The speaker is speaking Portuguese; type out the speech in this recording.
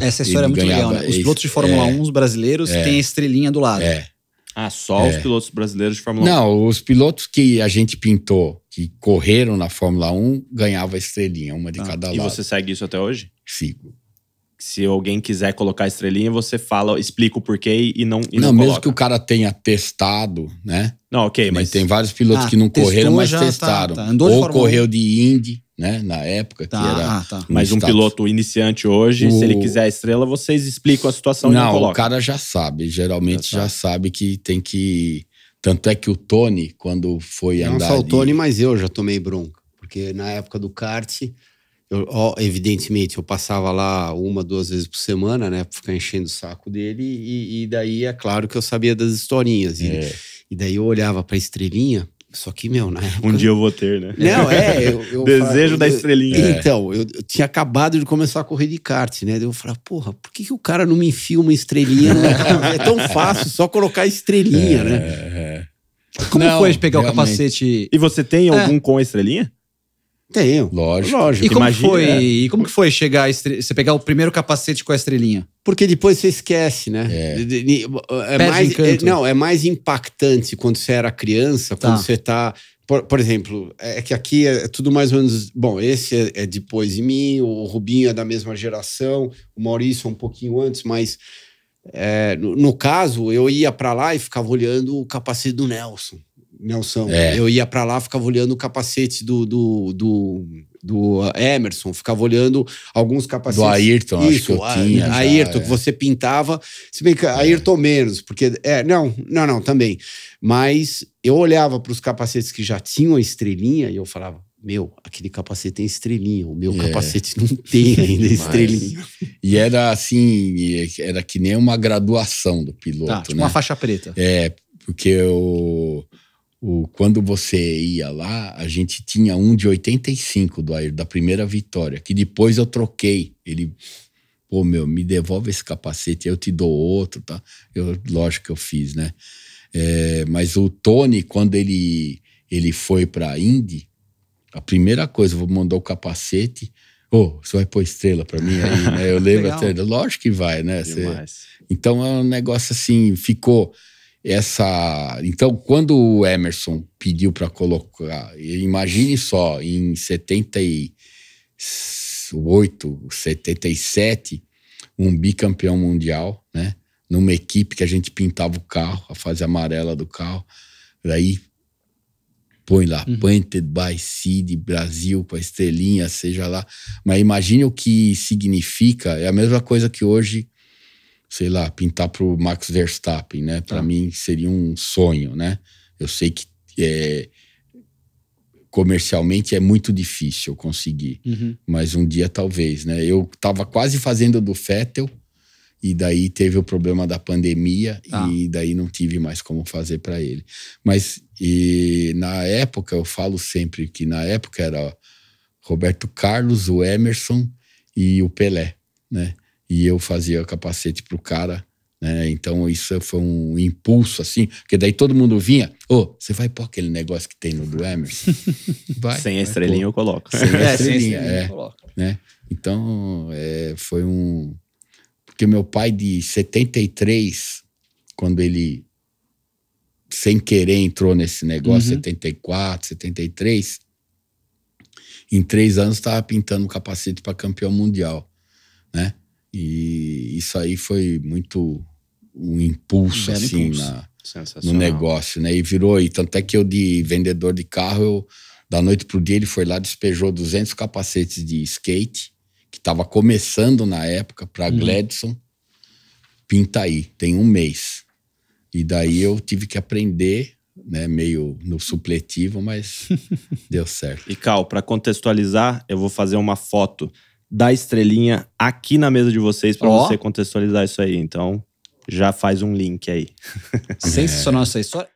Essa história é muito legal, né? Os pilotos de Fórmula 1, os brasileiros, têm a estrelinha do lado. Só os pilotos brasileiros de Fórmula 1? Não, os pilotos que a gente pintou, que correram na Fórmula 1, ganhavam a estrelinha, uma de cada lado. E você segue isso até hoje? Sigo. Se alguém quiser colocar a estrelinha, você fala, explica o porquê e não mesmo coloca. que o cara tenha testado, né? Não, ok, mas... Tem vários pilotos que não correram, mas testaram. Ou correu de Indy, né? Na época, que era... Mas um piloto iniciante hoje, se ele quiser a estrela, vocês explicam a situação e não colocam. Não, o cara já sabe. Geralmente já sabe que tem que... Tanto é que o Tony, quando foi andar... Não só o Tony, mas eu já tomei bronca. Porque na época do kart... evidentemente, eu passava lá 1, 2 vezes por semana, né? Pra ficar enchendo o saco dele. E daí, é claro que eu sabia das historinhas. E daí eu olhava pra estrelinha. Só que, na época... Um dia eu vou ter, né? Não, eu Desejo da estrelinha. Então, eu tinha acabado de começar a correr de kart, né? Daí eu falava, porra, por que o cara não me enfia uma estrelinha? É tão fácil, só colocar estrelinha, né? Como foi de pegar realmente o capacete? E você tem algum com a estrelinha? Tenho. Lógico. E como que foi chegar você pegar o primeiro capacete com a estrelinha? Porque depois você esquece, né? É mais impactante quando você era criança, quando você tá... Por exemplo, é que aqui é tudo mais ou menos... Bom, esse é depois de mim, o Rubinho é da mesma geração, o Maurício é um pouquinho antes, mas... no caso, eu ia pra lá e ficava olhando o capacete do Nelson. Eu ia pra lá, ficava olhando o capacete do Emerson, ficava olhando alguns capacetes. Do Ayrton, acho que eu tinha. Ayrton, que você pintava. Se bem que Ayrton menos, porque... Não, também. Mas eu olhava para os capacetes que já tinham a estrelinha e eu falava, aquele capacete tem estrelinha, o meu capacete não tem ainda estrelinha. E era assim, era que nem uma graduação do piloto, tipo uma faixa preta. Porque quando você ia lá, a gente tinha um de 85 do Ayrton, da primeira vitória, que depois eu troquei. Ele, me devolve esse capacete, eu te dou outro, tá? Lógico que eu fiz, né? Mas o Tony, quando ele foi pra Indy, a primeira coisa, eu vou mandar o capacete. Você vai pôr estrela pra mim aí, né? Eu lembro até, lógico que vai, né? Então é um negócio assim, ficou essa... Então, quando o Emerson pediu pra colocar, imagine só, em 78, 77, um bicampeão mundial, né? Numa equipe que a gente pintava o carro, a fase amarela do carro, daí põe lá, Painted by Cid, Brasil, com a estrelinha, seja lá. Mas imagine o que significa. É a mesma coisa que hoje, sei lá, pintar pro Max Verstappen, né? Para mim seria um sonho, né? Eu sei que comercialmente é muito difícil eu conseguir. Mas um dia talvez, né? Eu tava quase fazendo do Vettel, e daí teve o problema da pandemia e daí não tive mais como fazer para ele. Mas na época, eu falo sempre que na época era Roberto Carlos, o Emerson e o Pelé, né? E eu fazia o capacete pro cara, né? Então isso foi um impulso assim, porque daí todo mundo vinha, você vai pôr aquele negócio que tem no do Emerson? Sem a estrelinha eu coloco. Sem a estrelinha, eu coloco. Né? Então foi um... Porque meu pai, de 73, quando ele, sem querer, entrou nesse negócio, 74, 73, em 3 anos estava pintando um capacete para campeão mundial, né? E isso aí foi muito um impulso, assim, no negócio, né? E virou, e tanto é que eu, de vendedor de carro, da noite pro dia, ele foi lá, despejou 200 capacetes de skate, que estava começando na época, para Gladson, pinta aí, tem 1 mês. E daí eu tive que aprender, né, meio no supletivo, mas deu certo. E Cal, para contextualizar, eu vou fazer uma foto da estrelinha aqui na mesa de vocês para você contextualizar isso aí. Então, já faz um link aí. Sensacional essa história.